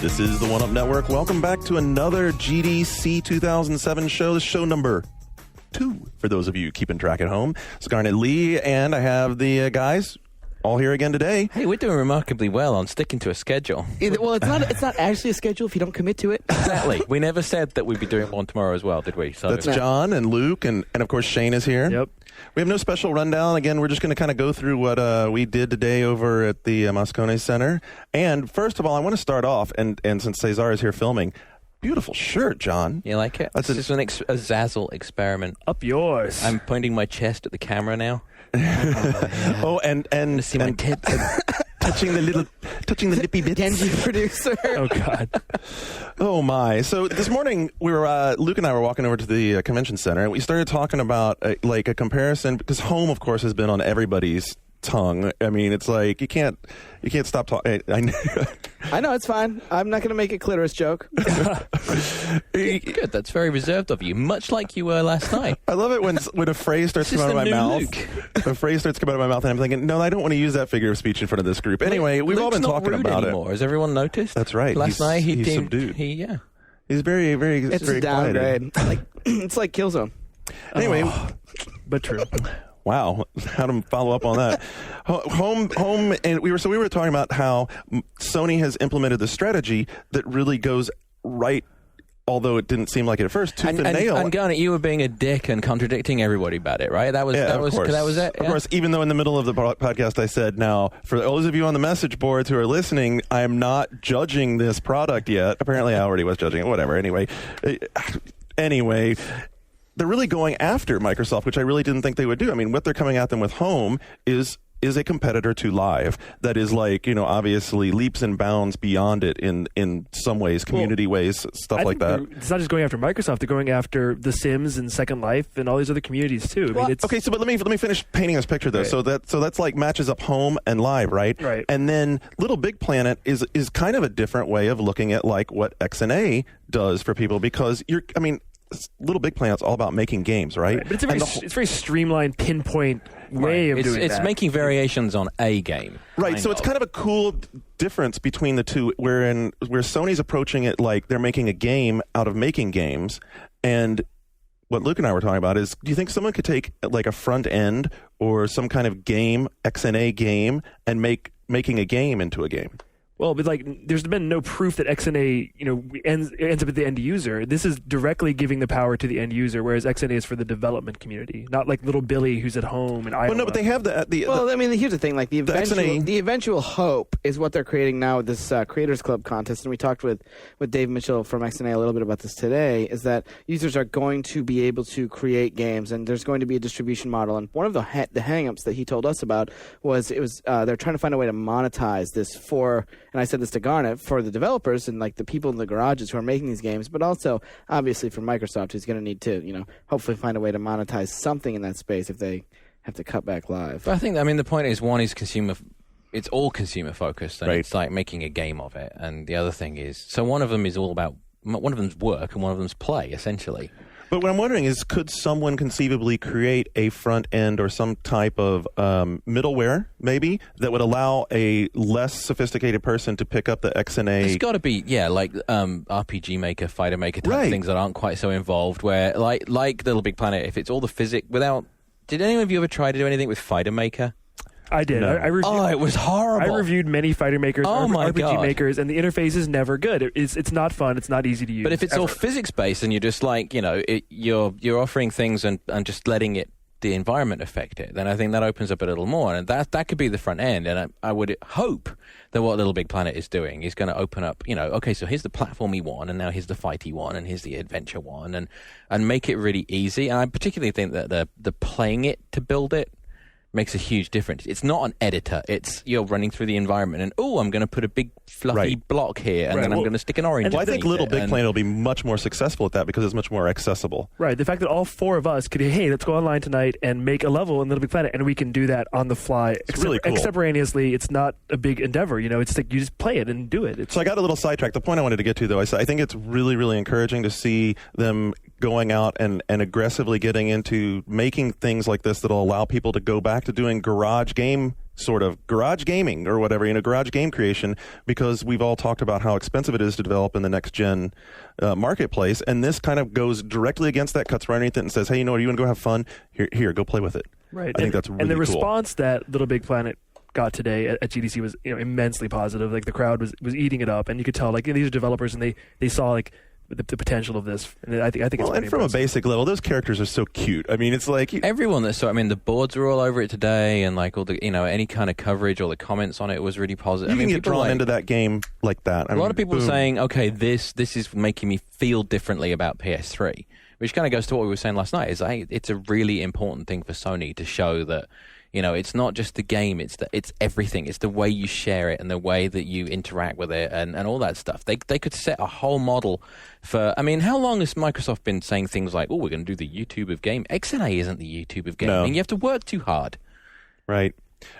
This is the One Up Network. Welcome back to another GDC 2007 show. This is show number 2 for those of you keeping track at home. It's Garnet Lee, and I have the guys all here again today. Hey, we're doing remarkably well on sticking to a schedule. Well, it's not actually a schedule if you don't commit to it. Exactly. We never said that we'd be doing one tomorrow as well, did we? So That's John and Luke, and of course Shane is here. Yep. We have no special rundown. Again, we're just going to kind of go through what we did today over at the Moscone Center. And first of all, I want to start off, and since Cesar is here filming, beautiful shirt, John. You like it? That's this is a Zazzle experiment. Up yours. I'm pointing my chest at the camera now. Oh, and To see my tits. touching the lippy bits. Genji producer. Oh, God. Oh my! So this morning we were Luke and I were walking over to the convention center, and we started talking about like a comparison, because home, of course, has been on everybody's tongue. I mean, it's like you can't stop talking. I know, it's fine. I'm not going to make a clitoris joke. Good. That's very reserved of you, much like you were last night. I love it when a phrase starts This is coming out of the my new mouth. Luke. A phrase starts coming out of my mouth, and I'm thinking, no, I don't want to use that figure of speech in front of this group. Anyway, we've all Luke's been not talking rude about anymore. it. Has everyone noticed? That's right. Last night he's he's subdued. Yeah. He's very, very, It's very a quiet. downgrade. It's like Killzone. Anyway. But true. Wow, how to follow up on that? Home, and we were talking about how Sony has implemented the strategy that really goes right, although it didn't seem like it at first, tooth and nail. And Garnet, you were being a dick and contradicting everybody about it, right? That was it. Of course, even though in the middle of the podcast I said, now, for those of you on the message boards who are listening, I am not judging this product yet. Apparently I already was judging it. Whatever. Anyway, they're really going after Microsoft, which I really didn't think they would do. I mean, what they're coming at them with Home is a competitor to Live that is like, obviously leaps and bounds beyond it in some ways, community ways, stuff like that. It's not just going after Microsoft. They're going after The Sims and Second Life and all these other communities, too. I mean, Okay, so but let me finish painting this picture, though. Right. So that's like matches up Home and Live, right? Right. And then Little Big Planet is kind of a different way of looking at like what XNA does for people, because Little Big Planet's all about making games, right? But it's very streamlined, pinpoint way of doing It's that. making variations on a game. Right, so it's kind of a cool difference between the two, where Sony's approaching it like they're making a game out of making games, and what Luke and I were talking about is, do you think someone could take like a front end or some kind of game, XNA game, and making a game into a game? Well, but there's been no proof that XNA, ends up at the end user. This is directly giving the power to the end user, whereas XNA is for the development community, not like little Billy who's at home in Iowa. Well, no, but they have Here's the thing: like the XNA eventual hope is what they're creating now with this Creators Club contest, and we talked with Dave Mitchell from XNA a little bit about this today. Is that users are going to be able to create games, and there's going to be a distribution model. And one of the hang-ups that he told us about was they're trying to find a way to monetize this for. And I said this to Garnet, for the developers and like the people in the garages who are making these games, but also obviously for Microsoft, who's going to need to, hopefully find a way to monetize something in that space if they have to cut back Live. But I think, the point is, one is it's all consumer focused, and right. It's like making a game of it. And the other thing is, so one of them is all about, one of them's work and one of them's play, essentially. But what I'm wondering is, could someone conceivably create a front end or some type of middleware, maybe, that would allow a less sophisticated person to pick up the XNA? It's got to be, like RPG Maker, Fighter Maker type things that aren't quite so involved, where, like Little Big Planet, if it's all the physics without... Did any of you ever try to do anything with Fighter Maker? I did. No. I reviewed, it was horrible. I reviewed many Fighter Makers, RPG God. Makers, and the interface is never good. It's not fun. It's not easy to use. But if it's all physics-based and you're just like, you're offering things and just letting the environment affect it, then I think that opens up a little more. And that could be the front end. And I would hope that what Little Big Planet is doing is going to open up, okay, so here's the platformy one, and now here's the fighty one, and here's the adventure one, and make it really easy. And I particularly think that the playing it to build it makes a huge difference. It's not an editor. It's you're running through the environment and, I'm going to put a big fluffy block here and then I'm going to stick an orange. Well, I think Little Big Planet will be much more successful at that because it's much more accessible. Right. The fact that all four of us could, hey, let's go online tonight and make a level in Little Big Planet, and we can do that on the fly. It's really cool. Extemporaneously, it's not a big endeavor. It's like you just play it and do it. So I got a little sidetracked. The point I wanted to get to, though, I think it's really, really encouraging to see them going out and aggressively getting into making things like this that'll allow people to go back to doing garage game sort of garage gaming or whatever, garage game creation, because we've all talked about how expensive it is to develop in the next gen marketplace. And this kind of goes directly against that, cuts right underneath it and says, hey, you know what, you want to go have fun? Here, go play with it. Right. I think that's really And the cool. response that Little Big Planet got today at GDC was immensely positive. Like the crowd was eating it up, and you could tell like these are developers, and they saw like the potential of this. And I think it's well, and from impressive. a basic level, those characters are so cute. I mean, it's like Everyone that saw, I mean, the boards are all over it today, and like all the, any kind of coverage or the comments on it was really positive. you I mean, can get people drawn like- into that game like that. A lot of people are saying, okay, this is making me feel differently about PS3, which kind of goes to what we were saying last night. It's a really important thing for Sony to show that, it's not just the game, it's everything. It's the way you share it and the way that you interact with it and all that stuff. They could set a whole model for, I mean, how long has Microsoft been saying things like, oh, we're going to do the YouTube of game? XNA isn't the YouTube of game. No. I mean, you have to work too hard. Right.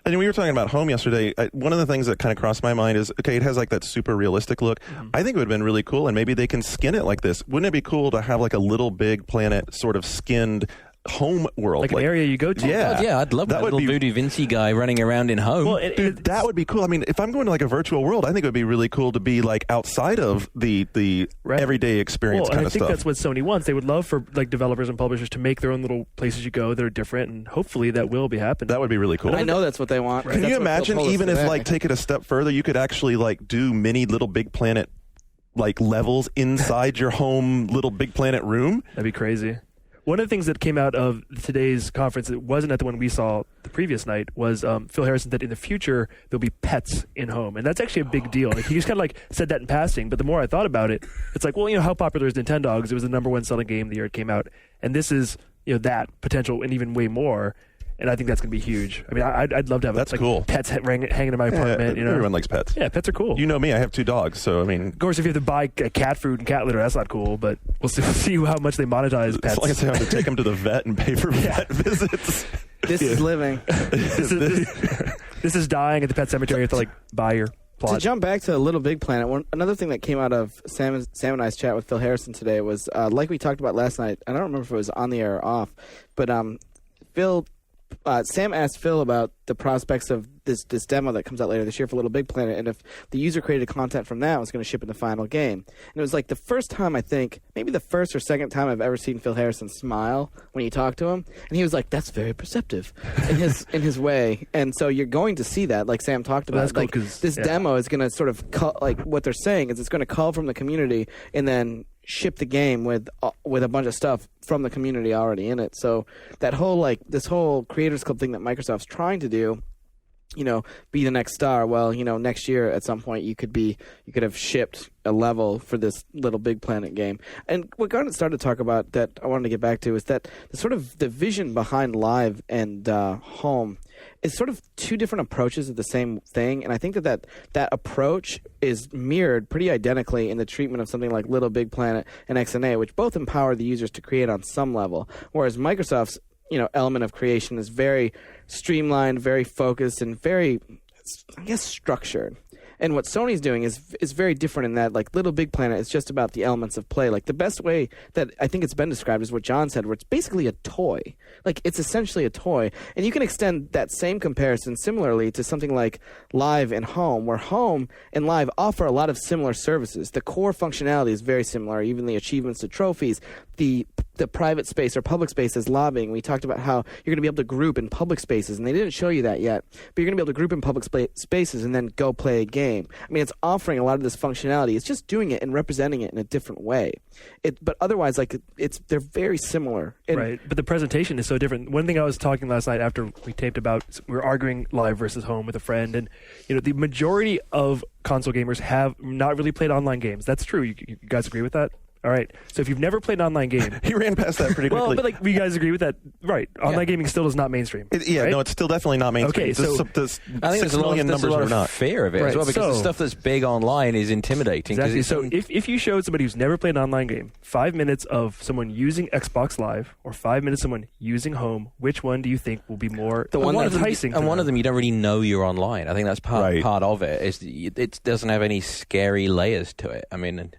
And we were talking about Home yesterday. One of the things that kind of crossed my mind is, okay, it has like that super realistic look. I think it would have been really cool, and maybe they can skin it like this. Wouldn't it be cool to have like a Little Big Planet sort of skinned home world? like an area you go to. Yeah. God, yeah, I'd love that would little be, Voodoo Vinci guy running around in Home. Well, Dude, that would be cool. I mean, if I'm going to like a virtual world, I think it would be really cool to be like outside of the Right. everyday experience and kind I of think stuff. that's what Sony wants. They would love for like developers and publishers to make their own little places you go that are different, and hopefully that will be happening. That would be really cool. I know that's what they want. Can you imagine even if like take it a step further, you could actually like do mini Little Big Planet like levels inside your home Little Big Planet room? That'd be crazy. One of the things that came out of today's conference, it wasn't at the one we saw the previous night, was Phil Harrison that in the future there'll be pets in Home, and that's actually a big deal. Like, he just kind of like said that in passing, but the more I thought about it, it's like, well, how popular is Nintendogs? It was the number one selling game the year it came out, and this is that potential and even way more. And I think that's going to be huge. I mean, I'd love to have That's like, cool. pets hanging in my apartment. Everyone likes pets. Yeah, pets are cool. You know me, I have 2 dogs, so I mean, Of course, if you have to buy cat food and cat litter, that's not cool. But we'll see how much they monetize pets. as long as I have to take them to the vet and pay for vet visits. This is living. This is dying at the pet cemetery. You have to like buy your plot. To jump back to Little Big Planet, another thing that came out of Sam and I's chat with Phil Harrison today was, like we talked about last night, I don't remember if it was on the air or off, but Sam asked Phil about the prospects of this demo that comes out later this year for Little Big Planet, and if the user-created content from that was going to ship in the final game. And it was like the first time, I think, maybe the first or second time I've ever seen Phil Harrison smile when you talk to him, and he was like, "That's very perceptive," in his way. And so you're going to see that, like Sam talked about. Well, that's cool, like 'cause, this yeah. demo is going to sort of like what they're saying is it's going to call from the community and then ship the game with a bunch of stuff from the community already in it. So that whole this whole Creators Club thing that Microsoft's trying to do, be the next star. Well, next year at some point you could have shipped a level for this Little Big Planet game. And what Garnet started to talk about that I wanted to get back to is that the vision behind Live and Home is sort of two different approaches of the same thing, and I think that approach is mirrored pretty identically in the treatment of something like Little Big Planet and XNA, which both empower the users to create on some level, whereas Microsoft's element of creation is very streamlined, very focused, and very, I guess, structured. And what Sony's doing is very different in that, like, Little Big Planet is just about the elements of play. Like, the best way that I think it's been described is what John said, where it's basically a toy. Like, it's essentially a toy. And you can extend that same comparison similarly to something like Live and Home, where Home and Live offer a lot of similar services. The core functionality is very similar, even the achievements to trophies, the private space or public space is lobbying. We talked about how you're going to be able to group in public spaces, and they didn't show you that yet, but you're going to be able to group in public spaces and then go play a game. I mean, it's offering a lot of this functionality. It's just doing it and representing it in a different way. But otherwise, they're very similar. And right, but the presentation is so different. One thing I was talking last night after we taped about, we were arguing Live versus Home with a friend, and the majority of console gamers have not really played online games. That's true. You guys agree with that? All right. So if you've never played an online game, He ran past that pretty quickly. well, but you guys agree with that, right? Online gaming still is not mainstream. Yeah, right? no, it's still definitely not mainstream. Okay, so- I think there's there's a lot of, numbers are not. fear of it as Right, well, because the so- stuff that's big online is intimidating. 'cause Exactly. it's So if you showed somebody who's never played an online game 5 minutes of someone using Xbox Live or 5 minutes of someone using Home, which one do you think will be more The one that's enticing? and one of them you don't really know you're online. I think that's Right. part of it. It doesn't have any scary layers to it. I mean,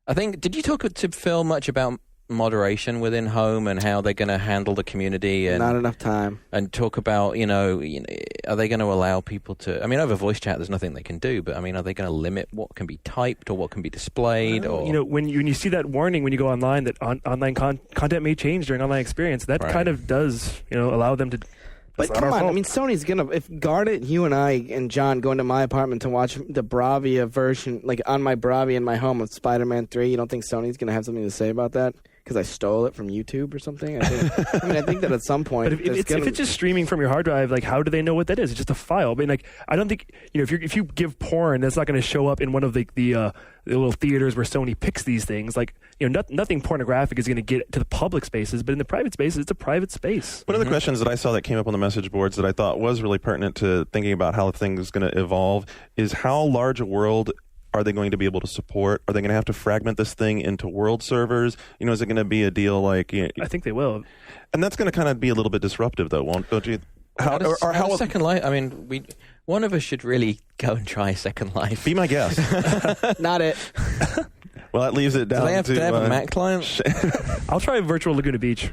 I think, did you talk to Phil much about moderation within home and how they're going to handle the community and Not enough time. and talk about, are they going to allow people to, I mean, over voice chat, there's nothing they can do, but I mean, are they going to limit what can be typed or what can be displayed? Or When you see that warning when you go online that online content may change during online experience, that Right. kind of does, allow them to. But It's not come our on, fault. I mean, Sony's gonna. If Garnet, you and I and John go into my apartment to watch the Bravia version, like on my Bravia in my home of Spider-Man 3, you don't think Sony's gonna have something to say about that? Because I stole it from YouTube or something? I think that at some point. But if it's just streaming from your hard drive, like how do they know what that is? It's just a file. I mean, like I don't think if you give porn, that's not going to show up in one of the little theaters where Sony picks these things. Like nothing pornographic is going to get to the public spaces, but in the private spaces, it's a private space. One of the questions that I saw that came up on the message boards that I thought was really pertinent to thinking about how the thing is going to evolve is how large a world are they going to be able to support? Are they going to have to fragment this thing into world servers? Is it going to be a deal like... I think they will. And that's going to kind of be a little bit disruptive, though, don't you? how Second Life, I mean, one of us should really go and try Second Life. Be my guest. not it. Well, that leaves it down Do they have a Mac client? I'll try Virtual Laguna Beach.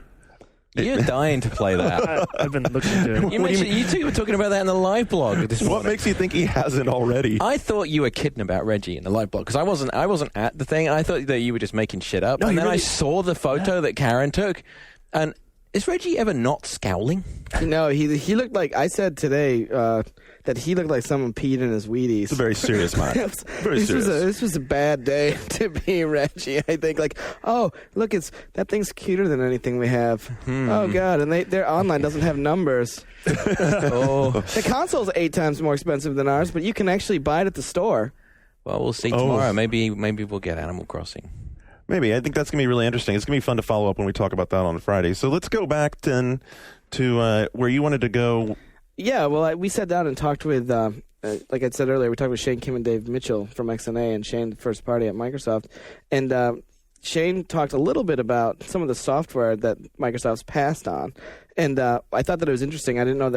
You're dying to play that. I've been looking into it. You two were talking about that in the live blog this morning. What makes you think he hasn't already? I thought you were kidding about Reggie in the live blog because I wasn't at the thing. I thought that you were just making shit up. No, and he then I really- saw the photo that Karen took, and is Reggie ever not scowling? No, he looked like I said today that he looked like someone peed in his Wheaties. It's a very serious man. Very serious. This was a bad day to be Reggie. I think oh look, that thing's cuter than anything we have. Oh god, and their online doesn't have numbers. Oh, The console's 8 times more expensive than ours, but you can actually buy it at the store. well, we'll see tomorrow. Maybe we'll get Animal Crossing. Maybe. I think that's going to be really interesting. It's going to be fun to follow up when we talk about that on Friday. So let's go back then to where you wanted to go. Yeah, well, we sat down and talked with, like I said earlier, we talked with Shane Kim and Dave Mitchell from XNA and Shane, the first party at Microsoft. And Shane talked a little bit about some of the software that Microsoft's passed on. And I thought that it was interesting. I don't know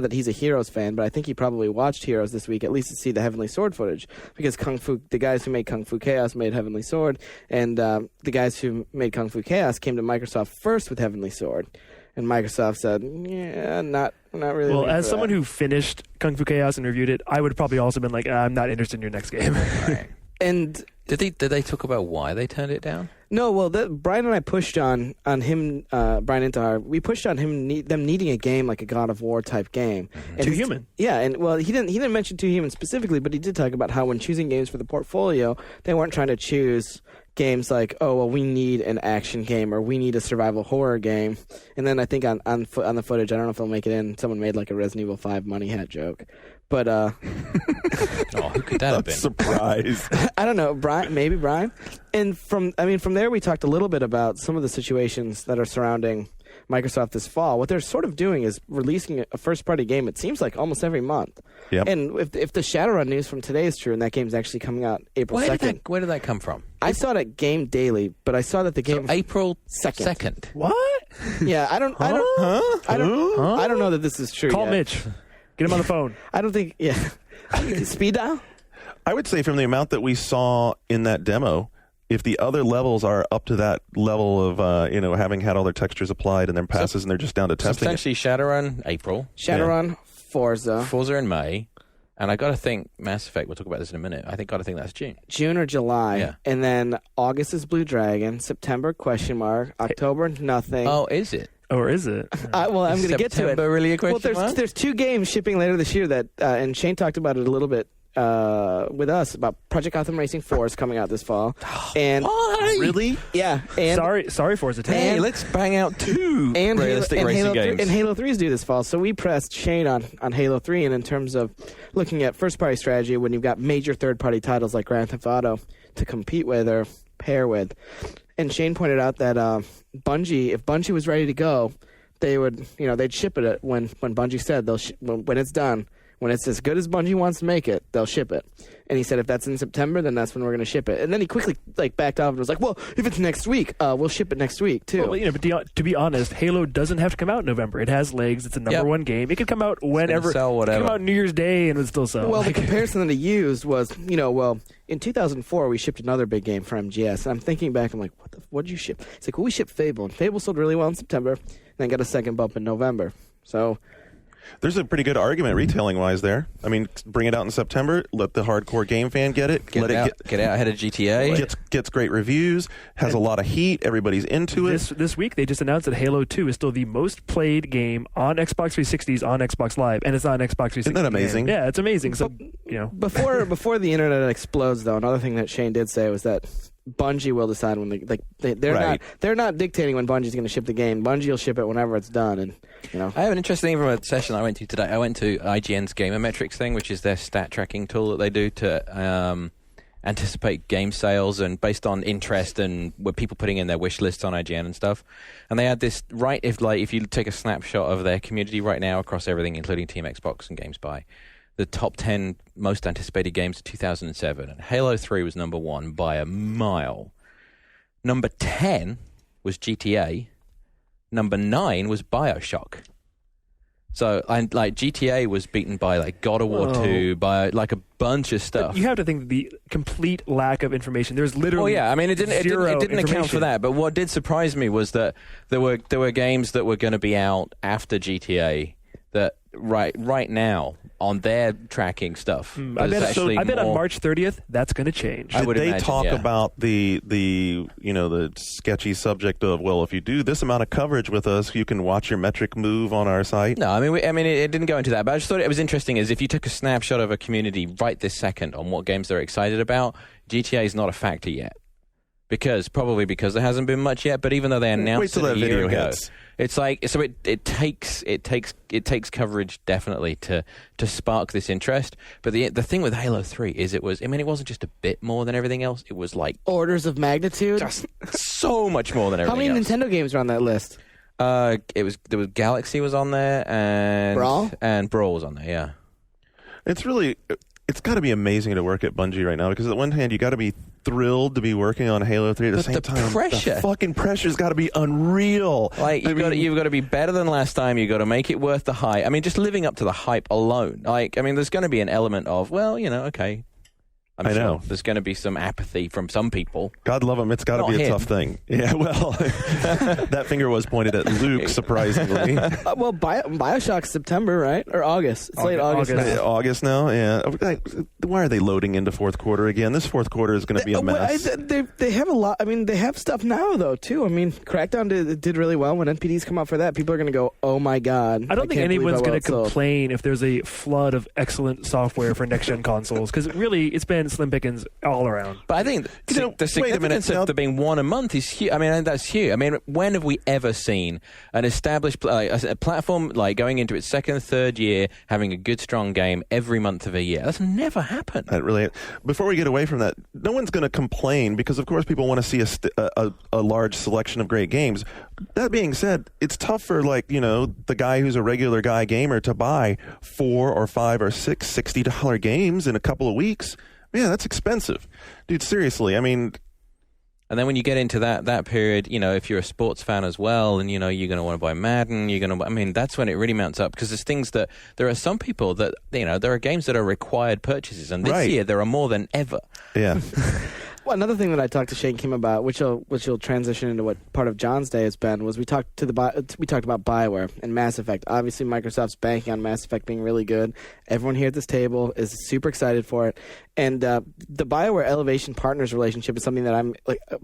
that he's a Heroes fan, but I think he probably watched Heroes this week, at least to see the Heavenly Sword footage. Because the guys who made Kung Fu Chaos made Heavenly Sword, and the guys who made Kung Fu Chaos came to Microsoft first with Heavenly Sword. And Microsoft said, yeah, not really. Well, as someone who finished Kung Fu Chaos and reviewed it, I would have probably also been like, I'm not interested in your next game. Right. And Did they talk about why they turned it down? no, well, Brian and I pushed on him, Brian Intihar. We pushed on him them needing a game like a God of War type game. And Too his- Human. Yeah, and well, he didn't mention Too Human specifically, but he did talk about how when choosing games for the portfolio, they weren't trying to choose games like, oh, well, we need an action game or we need a survival horror game. And then I think on the footage, I don't know if they'll make it in, someone made like a Resident Evil 5 money hat joke. But Oh, who could that have been? Surprise. I don't know, maybe Brian. And from there, we talked a little bit about some of the situations that are surrounding Microsoft this fall. What they're sort of doing is releasing a first-party game, it seems like almost every month. Yep. And if the Shadowrun news from today is true, and that game's actually coming out April 2nd. Where did that come from? I saw it at Game Daily, but I saw that the game... April 2nd. 2nd. What? Yeah, I don't know that this is true Call yet. Mitch. Get him on the phone. I don't think... Yeah. Speed dial? I would say from the amount that we saw in that demo, if the other levels are up to that level of, having had all their textures applied and then passes and they're just down to testing it. Essentially, Shadowrun, April. Shadowrun, Forza. Forza in May. And I got to think Mass Effect, we'll talk about this in a minute. I think got to think that's June. June or July. Yeah. And then August is Blue Dragon. September, ? October, nothing. Oh, is it? Or is it? Well, I'm going to get to it. September really a question Well, mark? there's 2 games shipping later this year that, and Shane talked about it a little bit with us about Project Gotham Racing 4 is coming out this fall. And Why? Really? yeah, and Sorry, Forza 10. Hey, let's bang out 2 and realistic Halo, racing and Halo games. and Halo 3 is due this fall. So we pressed Shane on Halo 3, and in terms of looking at first-party strategy, when you've got major third-party titles like Grand Theft Auto to compete with or pair with, and Shane pointed out that Bungie, if Bungie was ready to go, they would, they'd ship it when Bungie said when it's done, When it's as good as Bungie wants to make it, they'll ship it. And he said if that's in September, then that's when we're going to ship it. And then he quickly backed off and was like, well, if it's next week, we'll ship it next week too. Well, but to be honest, Halo doesn't have to come out in November. It has legs. It's a number one game. It could come out whenever. Sell whatever. It could come out New Year's Day and it would still sell. Well, the comparison that he used was, in 2004 we shipped another big game for MGS, and I'm thinking back, I'm like, what did you ship? It's like, well, we shipped Fable, and Fable sold really well in September, and then got a second bump in November. So There's a pretty good argument retailing wise there. I mean, bring it out in September, let the hardcore game fan get it. Get out ahead of GTA. Gets great reviews, has a lot of heat, everybody's into it. This week they just announced that Halo 2 is still the most played game on Xbox 360s on Xbox Live, and it's on Xbox 360. Isn't that amazing? Yeah, it's amazing. So, Before the internet explodes, though, another thing that Shane did say was that Bungie will decide when they're not dictating when Bungie's going to ship the game. Bungie will ship it whenever it's done, and I have an interesting thing from a session I went to today. I went to IGN's Gamer Metrics thing, which is their stat tracking tool that they do to anticipate game sales and based on interest and what people putting in their wish lists on IGN and stuff. And they had this if you take a snapshot of their community right now across everything, including Team Xbox and GameSpy, the top 10 most anticipated games of 2007, and Halo 3 was number 1 by a mile. Number 10 was GTA. Number 9 was BioShock. So, GTA was beaten by God of War 2, by a bunch of stuff. But you have to think the complete lack of information. There's literally it didn't account for that. But what did surprise me was that there were games that were going to be out after GTA that right now on their tracking stuff. I bet on March 30th that's going to change. Did they talk about the sketchy subject of, well, if you do this amount of coverage with us, you can watch your metric move on our site? No, it didn't go into that. But I just thought it was interesting is if you took a snapshot of a community right this second on what games they're excited about, GTA is not a factor yet. Because there hasn't been much yet, but even though they announced it a year ago, it's it takes coverage definitely to spark this interest. But the thing with Halo 3 is it wasn't just a bit more than everything else. It was orders of magnitude, just so much more than everything else. How many Nintendo games are on that list? There was Galaxy was on there and Brawl was on there. Yeah, it's got to be amazing to work at Bungie right now, because on the one hand you got to be thrilled to be working on Halo 3 at the same time. Pressure. The fucking pressure's got to be unreal. You've got to be better than last time. You've got to make it worth the hype. I mean, just living up to the hype alone. There's going to be an element of, okay. I'm sure there's going to be some apathy from some people. God love him. It's got to be a tough thing. Yeah, well, that finger was pointed at Luke, surprisingly. BioShock's September, right? Or August. It's late August now. August now, yeah. Why are they loading into fourth quarter again? This fourth quarter is going to be a mess. They have a lot. They have stuff now, though, too. Crackdown did really well. When NPDs come out for that, people are going to go, oh, my God. I don't think anyone's going to complain if there's a flood of excellent software for next-gen consoles, because really, it's been slim pickings all around. But I think the significance of there being one a month is huge. That's huge. When have we ever seen an established a platform going into its second, third year having a good, strong game every month of a year? That's never happened. Before we get away from that, no one's going to complain, because of course people want to see a large selection of great games. That being said, it's tough for the guy who's a regular guy gamer to buy 4 or 5 or 6 $60 games in a couple of weeks. Yeah, that's expensive. Dude, seriously, And then when you get into that period, if you're a sports fan as well, and, you're going to want to buy Madden, that's when it really mounts up, because there's things that, there are some people that, there are games that are required purchases, and this year there are more than ever. Yeah. Well, another thing that I talked to Shane Kim about, which will transition into what part of John's day has been, was we talked about BioWare and Mass Effect. Obviously, Microsoft's banking on Mass Effect being really good. Everyone here at this table is super excited for it. And the BioWare Elevation Partners relationship is something that I'm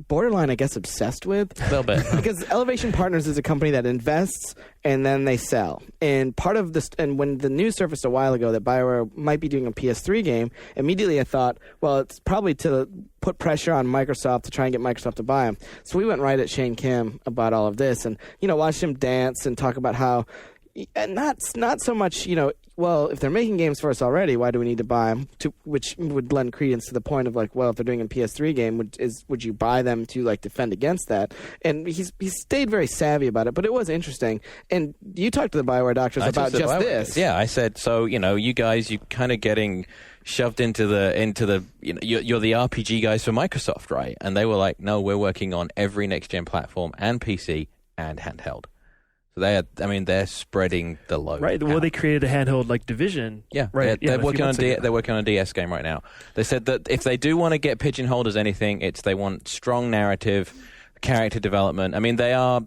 borderline, I guess, obsessed with. A little bit. Because Elevation Partners is a company that invests and then they sell. And part of this, and when the news surfaced a while ago that BioWare might be doing a PS3 game, immediately I thought, well, it's probably to put pressure on Microsoft to try and get Microsoft to buy them. So we went right at Shane Kim about all of this, and watched him dance and talk about how And not so much, well, if they're making games for us already, why do we need to buy them? Which would lend credence to the point of like, well, if they're doing a PS3 game, would you buy them to like defend against that? And he's stayed very savvy about it, but it was interesting. And you talked to the BioWare doctors about just this. Yeah, I said, so you guys, you kind of getting shoved into the you're the RPG guys for Microsoft, right? And they were like, no, we're working on every next gen platform and PC and handheld. So they're spreading the load. Right. Well, they created a handheld like Division. Yeah. Right. They're working on they're working on a DS game right now. They said that if they do want to get pigeonholed as anything, they want strong narrative, character development. I mean, they are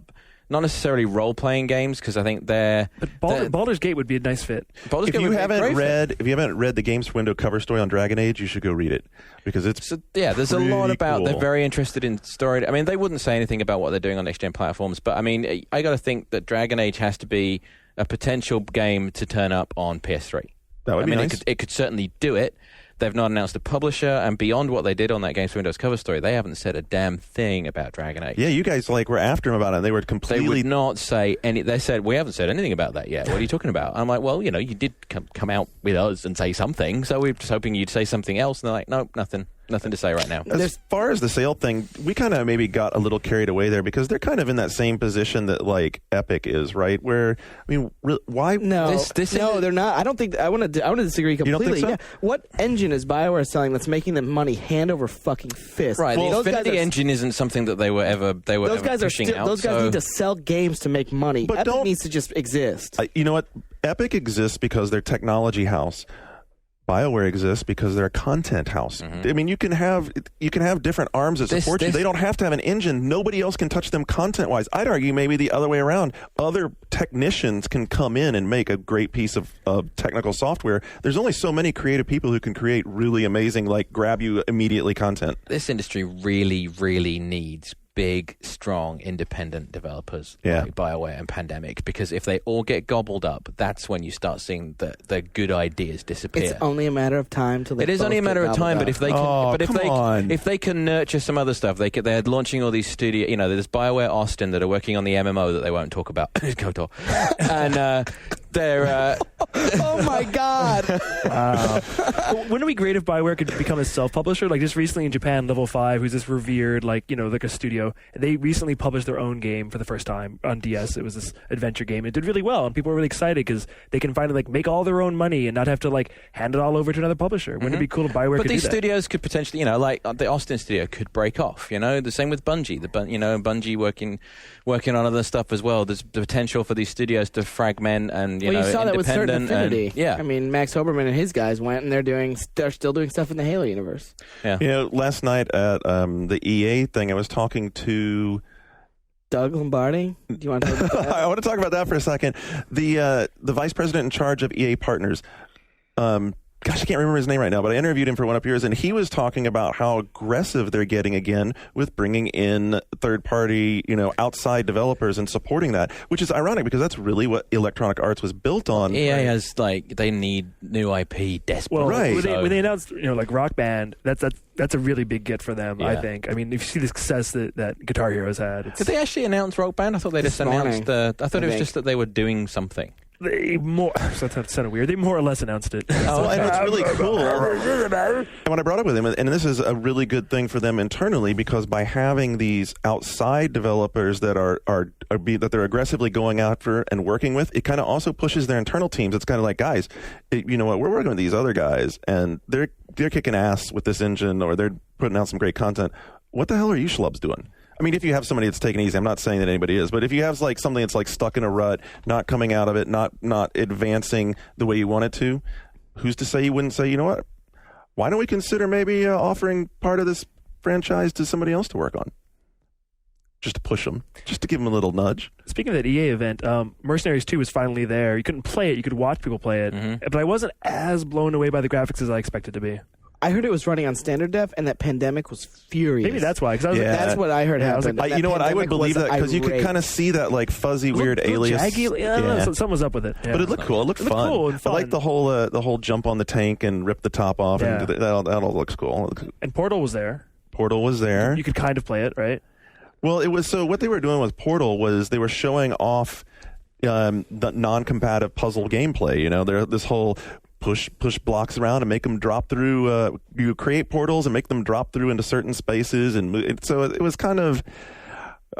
not necessarily role-playing games because I think they're. But Baldur's Gate would be a nice fit. If you haven't read the Games Window cover story on Dragon Age, you should go read it because it's there's a lot about. Cool. They're very interested in story. I mean, they wouldn't say anything about what they're doing on next-gen platforms, but I mean, I got to think that Dragon Age has to be a potential game to turn up on PS3. That would be nice. It could certainly do it. They've not announced a publisher, and beyond what they did on that Games Windows cover story, they haven't said a damn thing about Dragon Age. Yeah, you guys were after them about it, and they were completely... They would not say any... They said, we haven't said anything about that yet. What are you talking about? I'm like, well, you did come out with us and say something, so we're just hoping you'd say something else. And they're like, nope, nothing to say right now. As far as the sale thing, we kind of maybe got a little carried away there because they're kind of in that same position that like Epic is, right? Where why? No, they're not. I don't think. I want to disagree completely. You don't think so? Yeah. What engine is BioWare selling that's making them money hand over fucking fist? Right. Well, the Infinity engine isn't something that they were ever pushing out. Those guys need to sell games to make money. But Epic needs to just exist. You know what? Epic exists because they're technology house. BioWare exists because they're a content house. Mm-hmm. I mean, you can have different arms that support you. They don't have to have an engine. Nobody else can touch them content-wise. I'd argue maybe the other way around. Other technicians can come in and make a great piece of technical software. There's only so many creative people who can create really amazing, like, grab you immediately content. This industry really, really needs big, strong, independent developers like BioWare and Pandemic, because if they all get gobbled up, that's when you start seeing the good ideas disappear. It's only a matter of time till it is only a matter of time. But if they can, if they can nurture some other stuff, they're launching all these studio. There's BioWare Austin that are working on the MMO that they won't talk about. KOTOR. And they're. Oh my God! Wow. Wouldn't it be great if BioWare could become a self-publisher? Like just recently in Japan, Level 5, who's this revered, like a studio. They recently published their own game for the first time on DS. It was this adventure game. It did really well, and people were really excited because they can finally make all their own money and not have to hand it all over to another publisher. Wouldn't it be cool if BioWare could do that? But these studios could potentially, like the Austin studio could break off. The same with Bungie. Bungie working on other stuff as well. There's the potential for these studios to fragment and you saw that with Certain Affinity. Yeah, I mean Max Hoberman and his guys went and they're still doing stuff in the Halo universe. Yeah, last night at the EA thing, I was talking to Doug Lombardi. Do you want to talk about that? I want to talk about that for a second. The vice president in charge of EA Partners. Gosh, I can't remember his name right now, but I interviewed him for one of yours, and he was talking about how aggressive they're getting again with bringing in third-party, outside developers and supporting that, which is ironic because that's really what Electronic Arts was built on. EA has they need new IP desperately. Well, right. When they announced, like Rock Band, that's a really big get for them. I think. I mean, if you see the success that Guitar Hero has had, did they actually announce Rock Band? I thought they just announced. I thought it was just that they were doing something. That sounded weird. They more or less announced it. And it's really cool. And when I brought up with him, and this is a really good thing for them internally, because by having these outside developers that that they're aggressively going after and working with, it kind of also pushes their internal teams. It's kind of like, guys, you know what? We're working with these other guys, and they're kicking ass with this engine, or they're putting out some great content. What the hell are you schlubs doing? I mean, if you have somebody that's taking it easy, I'm not saying that anybody is, but if you have something that's stuck in a rut, not coming out of it, not advancing the way you want it to, who's to say you wouldn't say, you know what? Why don't we consider maybe offering part of this franchise to somebody else to work on? Just to push them, just to give them a little nudge. Speaking of that EA event, Mercenaries 2 was finally there. You couldn't play it; you could watch people play it, but I wasn't as blown away by the graphics as I expected to be. I heard it was running on standard def, and that Pandemic was furious. Maybe that's why. That's what I heard happened. You know what? I would believe that because you could kind of see that fuzzy, weird alias. Jaggy, something was up with it. Yeah. But it looked cool. It looked fun. Cool and fun. I like the whole jump on the tank and rip the top off. Yeah. And that all looks cool. And Portal was there. Portal was there. You could kind of play it, right? Well, it was so. What they were doing with Portal was they were showing off the non-compatible puzzle gameplay. You know, this whole push blocks around and make them drop through. You create portals and make them drop through into certain spaces, and so it was kind of.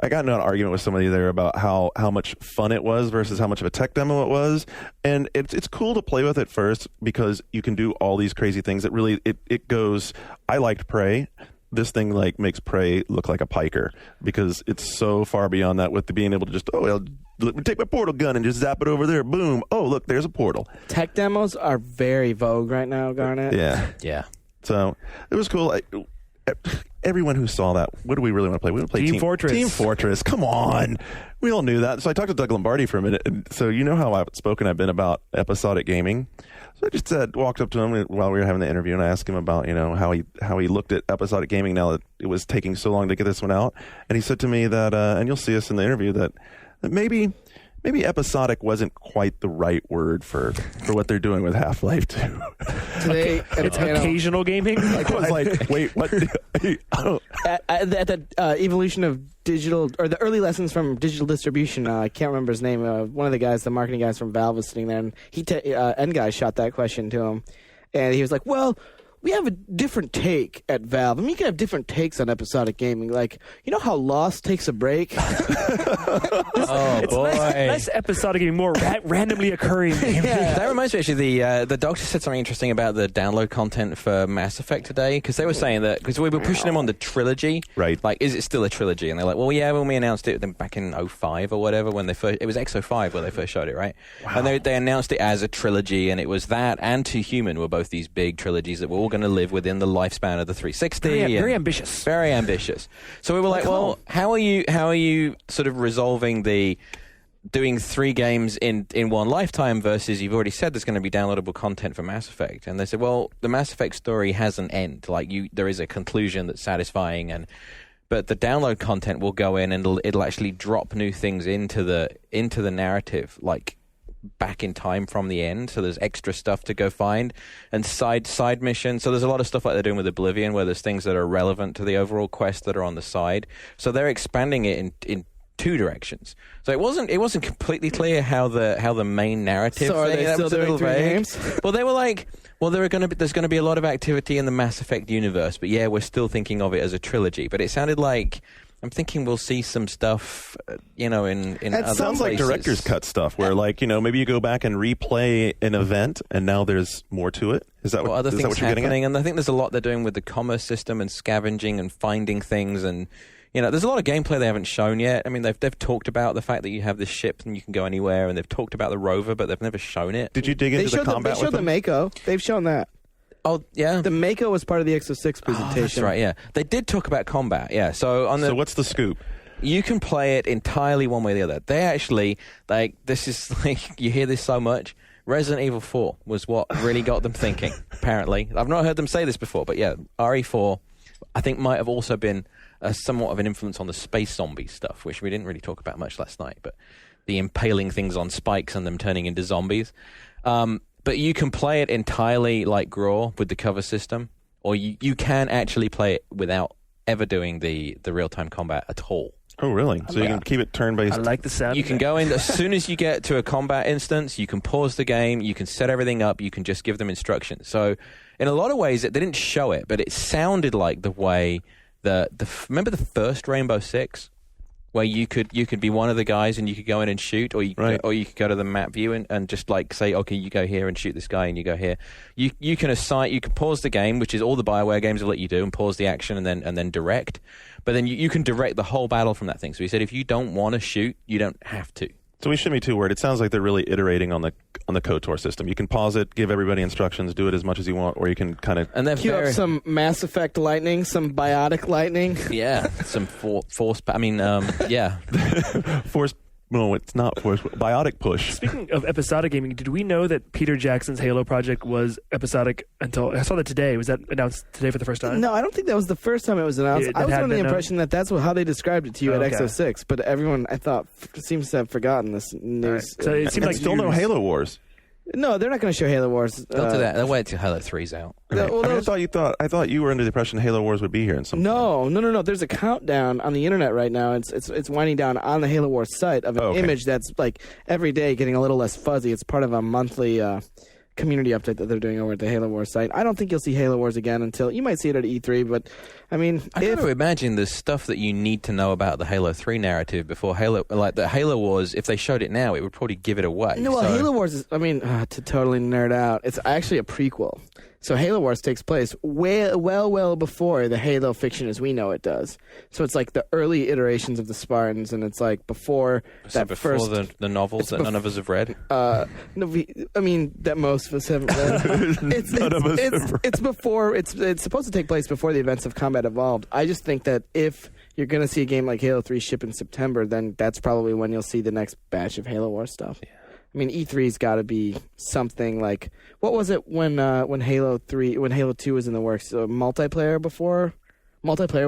I got into an argument with somebody there about how much fun it was versus how much of a tech demo it was, and it's cool to play with it first because you can do all these crazy things. It really it goes. I liked Prey. This thing like makes Prey look like a piker because it's so far beyond that with being able to just take my portal gun and just zap it over there. Boom! Oh, look, there's a portal. Tech demos are very vogue right now, Garnet. Yeah. So it was cool. Everyone who saw that, what do we really want to play? We want to play Team Fortress. Team Fortress. Come on. We all knew that. So I talked to Doug Lombardi for a minute. And so you know how outspoken I've been about episodic gaming. So I just walked up to him while we were having the interview and I asked him about, how he looked at episodic gaming now that it was taking so long to get this one out. And he said to me that, and you'll see us in the interview, that maybe episodic wasn't quite the right word for what they're doing with Half-Life 2. Today, It's occasional gaming. I was like, wait, what? at the evolution of digital, or the early lessons from digital distribution, I can't remember his name. One of the guys, the marketing guys from Valve, was sitting there, and N guy shot that question to him, and he was like, "Well, we have a different take at Valve. I mean, you can have different takes on episodic gaming. Like, you know how Lost takes a break? Oh boy. Less episodic gaming, more randomly occurring. That reminds me, actually, the doctor said something interesting about the download content for Mass Effect today, because they were saying that, because we were pushing them on the trilogy. Right. Like, is it still a trilogy? And they're like, well, yeah, when we announced it back in 05 or whatever, when they first, it was X05 when they first showed it, right? Wow. And they announced it as a trilogy, and it was that and Too Human were both these big trilogies that were all going to live within the lifespan of the 360. Very ambitious. Very ambitious. So we were like, well, how are you sort of resolving the doing 3 games in one lifetime versus you've already said there's going to be downloadable content for Mass Effect? And they said, well, the Mass Effect story has an end. Like, there is a conclusion that's satisfying, but the download content will go in and it'll actually drop new things into the narrative, like back in time from the end. So there's extra stuff to go find and side missions. So there's a lot of stuff like they're doing with Oblivion, where there's things that are relevant to the overall quest that are on the side. So they're expanding it in 2 directions. So it wasn't completely clear how the main narrative. So are they still doing 3 games? Well, they were like, well, there's going to be a lot of activity in the Mass Effect universe, but yeah, we're still thinking of it as a trilogy. But it sounded like, I'm thinking we'll see some stuff, in other places. Sounds like director's cut stuff, where maybe you go back and replay an event, and now there's more to it. Is that what you're getting at? And I think there's a lot they're doing with the commerce system and scavenging and finding things, and there's a lot of gameplay they haven't shown yet. I mean, they've talked about the fact that you have this ship and you can go anywhere, and they've talked about the rover, but they've never shown it. Did you dig into the combat? They showed the Mako. They've shown that. Oh, yeah. The Mako was part of the X06 presentation. Oh, that's right, yeah. They did talk about combat, yeah. So what's the scoop? You can play it entirely one way or the other. They actually, this is you hear this so much. Resident Evil 4 was what really got them thinking, apparently. I've not heard them say this before, but yeah, RE4, I think, might have also been somewhat of an influence on the space zombie stuff, which we didn't really talk about much last night, but the impaling things on spikes and them turning into zombies. But you can play it entirely like Graw with the cover system, or you can actually play it without ever doing the real-time combat at all. Oh, really? So you can keep it turn-based? I like the sound. You can go in, as soon as you get to a combat instance, you can pause the game, you can set everything up, you can just give them instructions. So in a lot of ways, they didn't show it, but it sounded like the way remember the first Rainbow Six? Where you could be one of the guys and you could go in and shoot, or you could go to the map view and just say, okay, you go here and shoot this guy, and you go here. You can pause the game, which is all the BioWare games will let you do, and pause the action and then direct. But then you can direct the whole battle from that thing. So he said, if you don't want to shoot, you don't have to. So we shouldn't be too worried. It sounds like they're really iterating on the KOTOR system. You can pause it, give everybody instructions, do it as much as you want, or you can kind of queue up some Mass Effect lightning, some biotic lightning. Yeah, some force. I mean, yeah, force. No, it's not force. Biotic push. Speaking of episodic gaming, did we know that Peter Jackson's Halo project was episodic until I saw that today? Was that announced today for the first time? No, I don't think that was the first time it was announced. I was under the impression that that's how they described it to you at X06, but everyone, I thought, seems to have forgotten this news. Right. So it seemed like still no Halo Wars. No, they're not going to show Halo Wars. They'll do that. They'll wait till Halo 3's out. Right. well, I mean, those- I thought you were under the impression Halo Wars would be here in some. No. There's a countdown on the internet right now. It's winding down on the Halo Wars site of an image that's like every day getting a little less fuzzy. It's part of a monthly community update that they're doing over at the Halo Wars site. I don't think you'll see Halo Wars again until you might see it at E3, but I mean, I got to imagine the stuff that you need to know about the Halo 3 narrative before Halo, like the Halo Wars. If they showed it now, it would probably give it away. No, well, So- Halo Wars is, to totally nerd out, it's actually a prequel. So Halo Wars takes place well before the Halo fiction as we know it does. So it's like the early iterations of the Spartans, and it's like before So that before first... the novels that none of us have read. No, that most of us haven't read. It's before. It's supposed to take place before the events of Combat Evolved. I just think that if you're going to see a game like Halo 3 ship in September, then that's probably when you'll see the next batch of Halo Wars stuff. Yeah. I mean, E3's got to be something like, what was it when Halo 2 was in the works? Multiplayer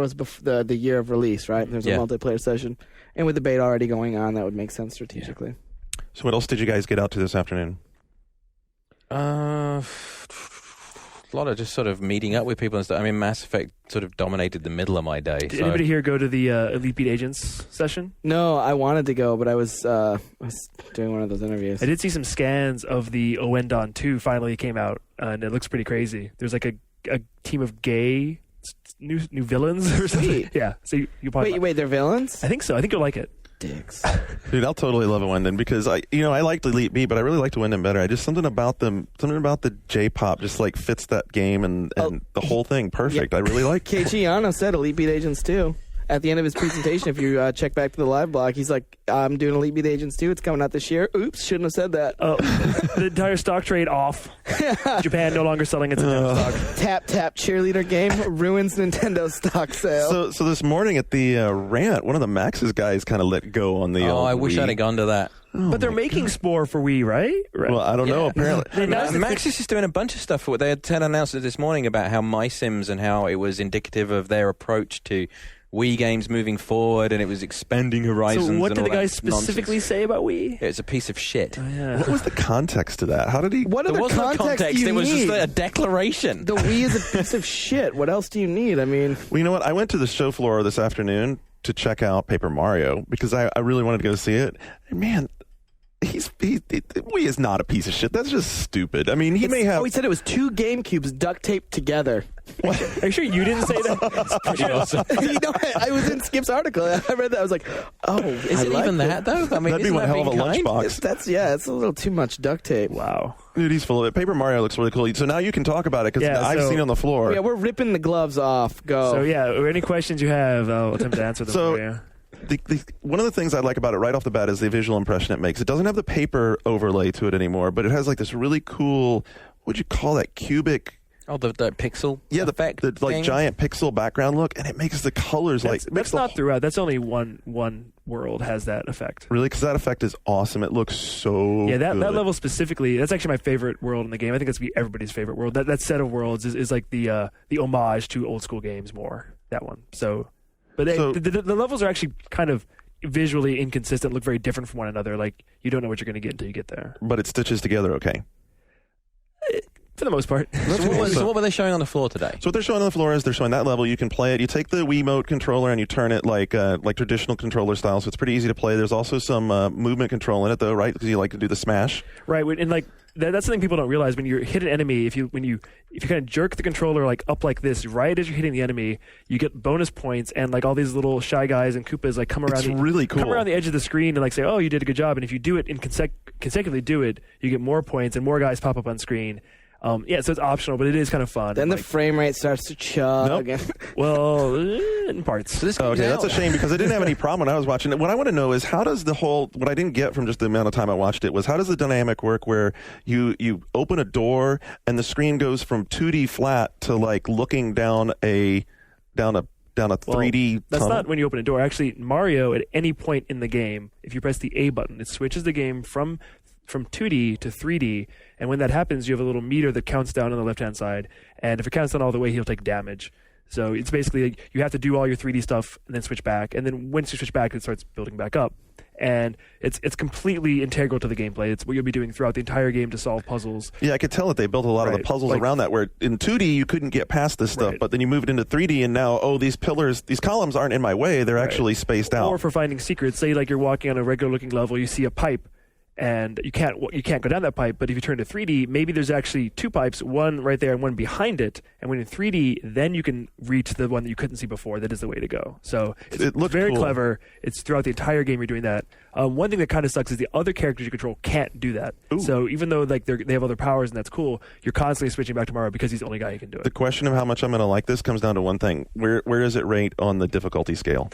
was the year of release, right? There's a multiplayer session, and with the beta already going on, that would make sense strategically. So what else did you guys get out to this afternoon? A lot of just sort of meeting up with people and stuff. I mean, Mass Effect sort of dominated the middle of my day. Did anybody here go to the Elite Beat Agents session? No, I wanted to go, but I was doing one of those interviews. I did see some scans of the Owendon 2 finally came out, and it looks pretty crazy. There's like a team of gay new villains or something. Sweet. Yeah. So you probably Wait, they're villains? I think so. I think you'll like it. Dicks. Dude, I'll totally love a Wyndon because I liked Elite Beat, but I really liked Wyndon better. I just something about the J-pop just like fits that game and the whole thing perfect. I really like. Keiichi Yano said Elite Beat Agents 2. At the end of his presentation, if you check back to the live blog, he's like, I'm doing Elite Beat Agents 2. It's coming out this year. Oops, shouldn't have said that. Oh, the entire stock trade off. Japan no longer selling its Nintendo stock. Tap cheerleader game ruins Nintendo stock sale. So this morning at the rant, one of the Max's guys kind of let go on the. I wish Wii. I'd have gone to that. But they're making Spore for Wii, right? Well, I don't know. Apparently, Maxis is doing a bunch of stuff. They had announced it this morning about how MySims and how it was indicative of their approach to Wii games moving forward, and it was expanding horizons. So what and did the all guy that specifically nonsense. say about Wii? It's a piece of shit. Oh, yeah. what was the context to that? How did he? What There other was no context. do you It was need? just a declaration. The Wii is a piece of shit. What else do you need? I mean, Well, you know what? I went to the show floor this afternoon to check out Paper Mario because I really wanted to go see it. And man, Wii is not a piece of shit. That's just stupid. I mean, he may have. he said it was 2 GameCubes duct taped together. Are you sure you didn't say that? Pretty awesome. I was in Skip's article. I read that. I was like, oh, Is it even that though? I mean, That'd be isn't one that hell of a being kind? lunchbox. It's a little too much duct tape. Wow. Dude, he's full of it. Paper Mario looks really cool. So now you can talk about it because Yeah, I've so- seen it on the floor. Yeah, we're ripping the gloves off. Go. So yeah, any questions you have, I'll attempt to answer them So- for you. One of the things I like about it right off the bat is the visual impression it makes. It doesn't have the paper overlay to it anymore, but it has like this really cool, what'd you call that, cubic? Oh, the pixel effect the like thing? giant pixel background look, and it makes the colors That's not throughout. That's only one world has that effect. Really, because that effect is awesome. It looks so Yeah, that good. level specifically, that's actually my favorite world in the game. I think that's everybody's favorite world. That set of worlds is like the homage to old school games more. That one. But the levels are actually kind of visually inconsistent, look very different from one another. Like you don't know what you're going to get until you get there. But it stitches together okay. For the most part. So what were they showing on the floor today? So what they're showing on the floor is they're showing that level. You can play it. You take the Wiimote controller and you turn it like traditional controller style. So it's pretty easy to play. There's also some movement control in it, though, right? Because you like to do the smash. Right, and like that's something people don't realize when you hit an enemy. If you kind of jerk the controller like up like this, right as you're hitting the enemy, you get bonus points, and like all these little Shy Guys and Koopas like come around. It's really cool. Come around the edge of the screen and like say, "Oh, you did a good job." And if you do it in consecutively do it, you get more points and more guys pop up on screen. So it's optional, but it is kind of fun. Then the like, frame rate starts to chug. Nope. well, in parts. So this comes Okay, out. that's a shame because I didn't have any problem when I was watching it. What I want to know is how does what I didn't get from just the amount of time I watched it was how does the dynamic work where you open a door and the screen goes from 2D flat to like looking down a 3D That's tunnel? not when you open a door. Actually, Mario, at any point in the game, if you press the A button, it switches the game from 2D to 3D, and when that happens, you have a little meter that counts down on the left-hand side, and if it counts down all the way, he'll take damage. So it's basically like you have to do all your 3D stuff and then switch back, and then once you switch back, it starts building back up. and it's completely integral to the gameplay. It's what you'll be doing throughout the entire game to solve puzzles. Yeah, I could tell that they built a lot of the Right. puzzles Like- around that, where in 2D you couldn't get past this stuff, Right. but then you move it into 3D, and now, these pillars, these columns aren't in my way, they're actually spaced out. Or for finding secrets. Say like you're walking on a regular looking level, you see a pipe, and you can't go down that pipe. But if you turn to 3D, maybe there's actually two pipes, one right there and one behind it. And when in 3D, then you can reach the one that you couldn't see before. That is the way to go. So It looked very cool. clever. It's throughout the entire game you're doing that. One thing that kind of sucks is the other characters you control can't do that. Ooh. So even though like they have other powers and that's cool, you're constantly switching back to Mario because he's the only guy who can do it. The question of how much I'm going to like this comes down to one thing. Where does it rate on the difficulty scale?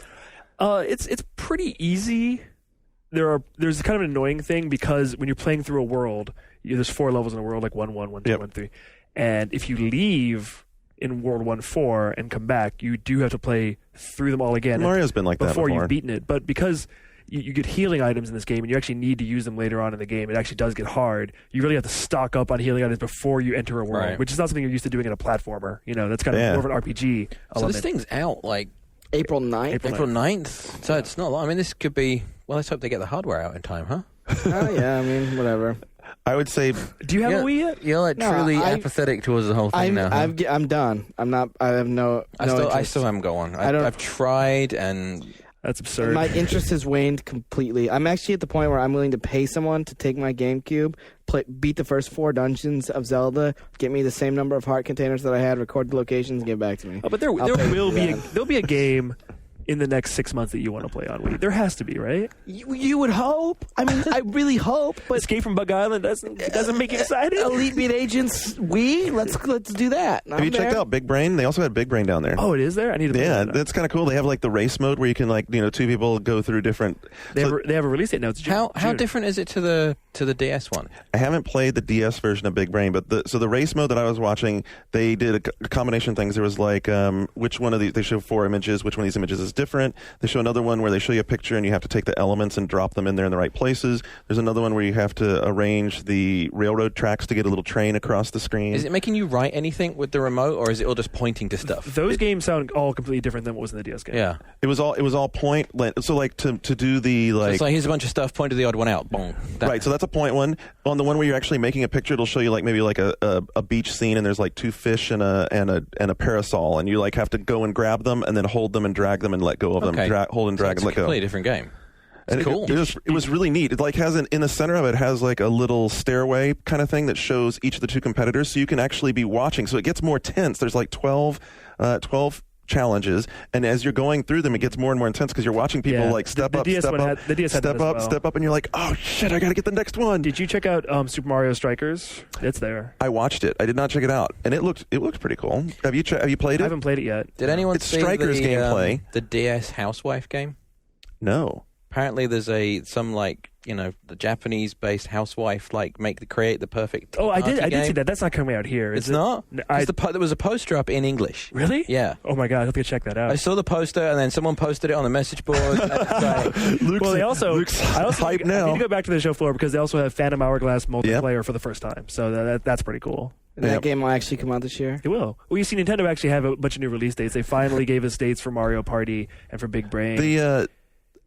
It's pretty easy. There's kind of an annoying thing because when you're playing through a world, there's 4 levels in a world, like 1-1, 1-2, Yep. 1-3, and if you leave in World 1-4 and come back, you do have to play through them all again Mario's been like that before before. you've beaten it. But because you get healing items in this game and you actually need to use them later on in the game, it actually does get hard. You really have to stock up on healing items before you enter a world, Right. which is not something you're used to doing in a platformer. That's kind of Yeah. more of an RPG So element. this thing's out like April 9th. April 9th. So it's not long. I mean, this could be. Well, let's hope they get the hardware out in time, huh? Oh, yeah, I mean, whatever. I would say Do you have a Wii yet? You're like No, truly I- apathetic towards the whole thing now. Huh? I'm done. I'm not. I have no. I interest. still haven't got one. I don't- I've tried and That's absurd. My interest has waned completely. I'm actually at the point where I'm willing to pay someone to take my GameCube, beat the first 4 dungeons of Zelda, get me the same number of heart containers that I had, record the locations, and get back to me. Oh, but there I'll pay will for be that. there'll be a game in the next 6 months that you want to play on Wii. There has to be, right? You would hope. I mean, I really hope. But Escape from Bug Island doesn't make you excited. Elite Beat Agents, Wii. Let's do that. have you checked out Big Brain? They also had Big Brain down there. Oh, it is there. I need to. Yeah, play that. that's kind of cool. They have like the race mode where you can 2 people go through different. They so have a release date now. It's June. how June. different is it to the DS one? I haven't played the DS version of Big Brain, but the race mode that I was watching, they did a combination of things. There was like which one of these, they show 4 images, which one of these images is different. They show another one where they show you a picture and you have to take the elements and drop them in there in the right places. There's another one where you have to arrange the railroad tracks to get a little train across the screen. Is it making you write anything with the remote, or is it all just pointing to stuff? Those games sound all completely different than what was in the DS game. Yeah. It was all point. So like to do the So like. it's like here's a bunch of stuff. Point to the odd one out. Boom. Right, so that's a point one. On the one where you're actually making a picture, it'll show you like maybe like a beach scene, and there's like 2 fish and a parasol, and you like have to go and grab them, and then hold them and drag them and let go of them. Okay. Hold and drag It's and a let go. completely different game. And Cool. It was really neat. It like has in the center of it has like a little stairway kind of thing that shows each of the 2 competitors, so you can actually be watching. So it gets more tense. There's like 12 challenges, and as you're going through them, it gets more and more intense because you're watching people Yeah. like step The up, DS step one up, had- the DS had that step as up, well. step up, and you're like, oh shit, I got to get the next one. Did you check out Super Mario Strikers? It's there. I watched it. I did not check it out, and it looked pretty cool. Have you played I it? haven't played it yet. Did anyone It's see Strikers the gameplay. The DS Housewife game? No. Apparently, there's the Japanese-based housewife create the perfect. Oh, I party did see game. that. That's not coming out here. It's is it? not. No, 'Cause there was a poster up in English. Really? Yeah. Oh my god, I have to check that out. I saw the poster, and then someone posted it on the message board. And it's like, Well, they also, I also hype I now. need to go back to the show floor because they also have Phantom Hourglass multiplayer for the first time. So that's pretty cool. And that Yep. game will actually come out this year. It will. Well, you see, Nintendo actually have a bunch of new release dates. They finally gave us dates for Mario Party and for Big Brain.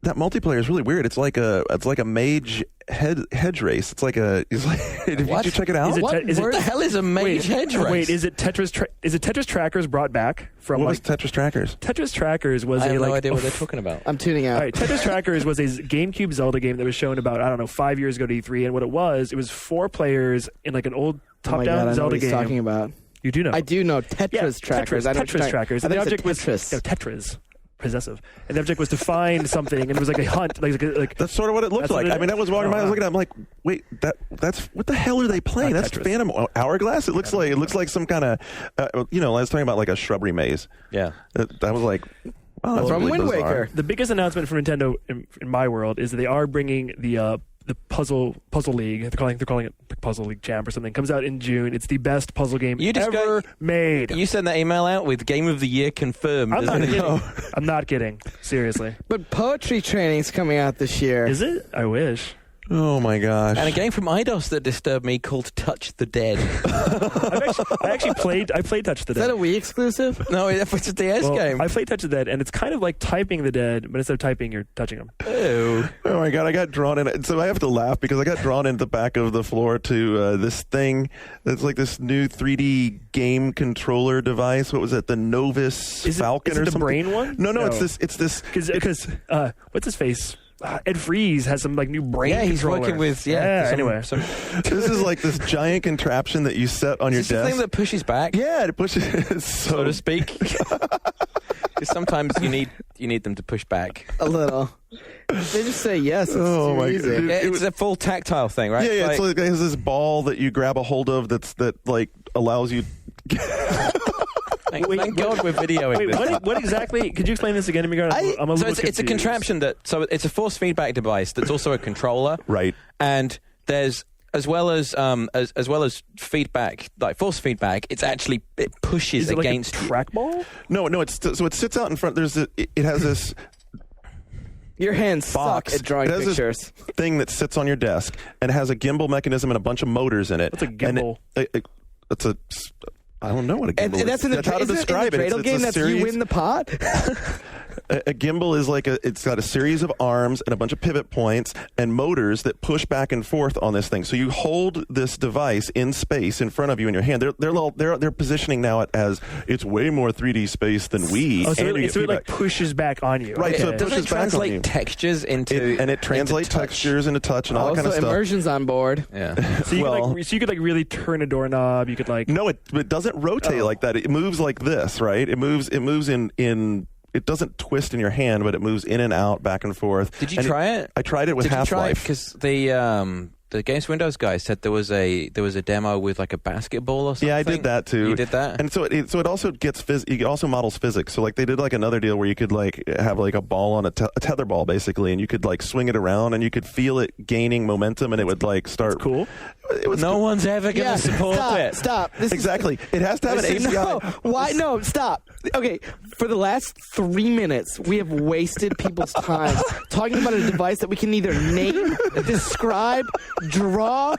That multiplayer is really weird. It's like a mage hedge race. Did What? you check it out? Is it what? is it- What the hell is a mage hedge race? Wait, is it Tetris? Is it Tetris Trackers brought back from What like was Tetris Trackers? Tetris Trackers was I have a like no idea what they're talking about. I'm tuning out. All right, Tetris Trackers was a GameCube Zelda game that was shown about 5 years ago to E3, and what it was 4 players in like an old Oh my God, top-down I know Zelda what he's game. talking about. You do know? I do know Tetris Trackers. I know what you're Tetris talking- Trackers. I And the think object was it's Tetris. Tetris. Possessive. And the object was to find something, and it was like a hunt. Like That's sort of what it looked That's what like. it I mean, is? I was walking Oh, by. I was wow. looking at it. I'm like, wait, that's what the hell are they playing? That's Tetris. Phantom Hourglass. It looks like some kind of, I was talking about like a shrubbery maze. Yeah. I was like, wow, that's From really Wind bizarre. Waker. the biggest announcement from Nintendo in my world is that they are bringing the puzzle league. They're calling it Puzzle League Champ or something. Comes out in June. It's the best puzzle game You just ever made. You sent that email out with Game of the Year confirmed. I'm not isn't it? kidding. I'm not kidding. Seriously. But poetry training's coming out this year. Is it? I wish. Oh my gosh. And a game from IDOS that disturbed me called Touch the Dead. I played Touch the Is that Dead. a Wii exclusive? No, it's a DS Well, game. I played Touch the Dead, and it's kind of like typing the dead, but instead of typing, you're touching them. Ew. Oh my god, I got drawn in. So I have to laugh because I got drawn into the back of the floor to this thing that's like this new 3D game controller device. What was it? The Novus Falcon is it or the something? brain one? No, it's this. Because what's his face? Ed Freeze has some like new brain. Yeah, he's controller. working with Anyway, This is like this giant contraption that you set on your Is this the desk. thing that pushes back, Yeah, it pushes. so to speak? 'Cause sometimes you need them to push back. A little. They just say yes. It's Oh too my easy. God. Yeah, It it's was- a full tactile thing, right? Yeah, it's like it has this ball that you grab a hold of that like allows you. Thank God we're videoing wait, this. what exactly? Could you explain this again to me? I'm a little So it's a confused. contraption it's a force feedback device that's also a controller, Right. and there's as well as feedback, like force feedback. It's actually it pushes Is it like a against you. trackball? No, it's so it sits out in front. It has this Your hands box. suck at drawing It has this pictures. thing that sits on your desk and has a gimbal mechanism and a bunch of motors in it. What's a gimbal? It's a. I don't know what a gimbal And is. that's in the, how to isn't it describe in the it. Dreidel It's game a that's series, you win the pot? a gimbal is like it's got a series of arms and a bunch of pivot points and motors that push back and forth on this thing. So you hold this device in space in front of you in your hand. They're positioning now it as it's way more 3D space than we. Oh, so and you get it like feedback. pushes back on you. Right, so Okay. it Does pushes it back on you. translate textures into It translates into touch? textures into touch and all that Also, kind of stuff. immersion's on board. Yeah. So you Well- could like really turn a doorknob. You could like No, it doesn't rotate Oh. like that. It moves like this, right? It moves in. It doesn't twist in your hand, but it moves in and out, back and forth. Did you And try it? I tried it with Did you try it? Half-Life. Because the Games Windows guy said there was a demo with like a basketball or something. Yeah, I did that too. You did that? and so it also gets it also models physics. So like they did like another deal where you could like have like a ball on a tether ball basically, and you could like swing it around, and you could feel it gaining momentum, and it would like start. cool. It was No one's ever going to support stop, it. Stop. This is- exactly. It has to have an API. No, why? No, stop. Okay, for the last 3 minutes, we have wasted people's time talking about a device that we can neither name, describe, draw,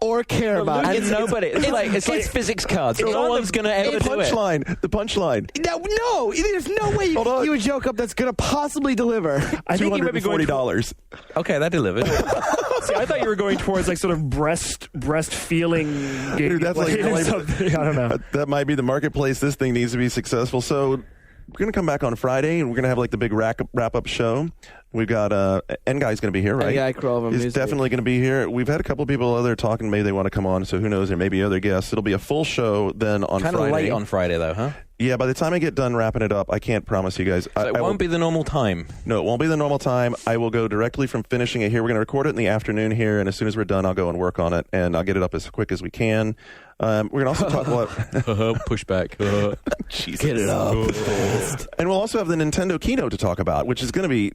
or care about. And It's nobody. It's like physics cards. It's No on one's going to ever the do it. punchline. The punchline. no, there's no way you Hold can on. do a joke up that's going to possibly deliver. I think you might be going. $240. Okay, that delivered. See, I thought you were going towards like sort of breast feeling. Dude, that's like- something. I don't know. That might be the marketplace. This thing needs to be successful. So we're going to come back on Friday, and we're going to have like the big wrap-up show. We've got N Guy's going to be here, right? N-Guy Kroll from He's Music. definitely going to be here. We've had a couple people other talking. Maybe they want to come on. So who knows? There may be other guests. It'll be a full show then on Kind of Friday. late on Friday, though, huh? Yeah, by the time I get done wrapping it up, I can't promise you guys. So it won't be the normal time. No, it won't be the normal time. I will go directly from finishing it here. We're going to record it in the afternoon here, and as soon as we're done, I'll go and work on it, and I'll get it up as quick as we can. We're going to also talk about... Pushback. Jesus. Get it up. And we'll also have the Nintendo keynote to talk about, which is going to be...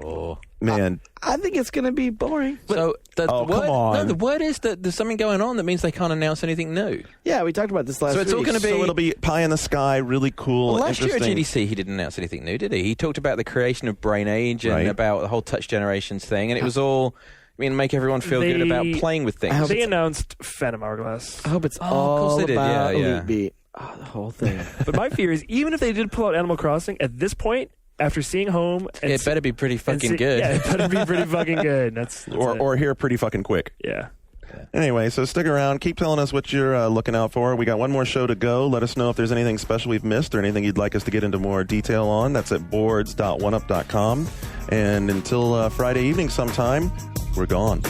Oh. Man, I think it's going to be boring. So the Oh, word, come on. No, the word is that there's something going on that means they can't announce anything new. Yeah, we talked about this last So it's all week. gonna be- so it'll be pie in the sky, really cool, Well, last year at interesting. GDC, he didn't announce anything new, did he? He talked about the creation of Brain Age and Right. about the whole touch generations thing, and it was all, make everyone feel good about playing with things. They announced Phantom Hourglass. I hope it's Oh, of course all they did. about Yeah, yeah. Elite Beat. Oh, the whole thing. But my fear is, even if they did pull out Animal Crossing, at this point, after seeing Home, and It better be pretty and fucking see- good. Yeah, it better be pretty fucking good. That's it. Or here pretty fucking quick. Yeah. Anyway, so stick around. Keep telling us what you're looking out for. We got one more show to go. Let us know if there's anything special we've missed or anything you'd like us to get into more detail on. That's at boards.oneup.com. And until Friday evening sometime, we're gone.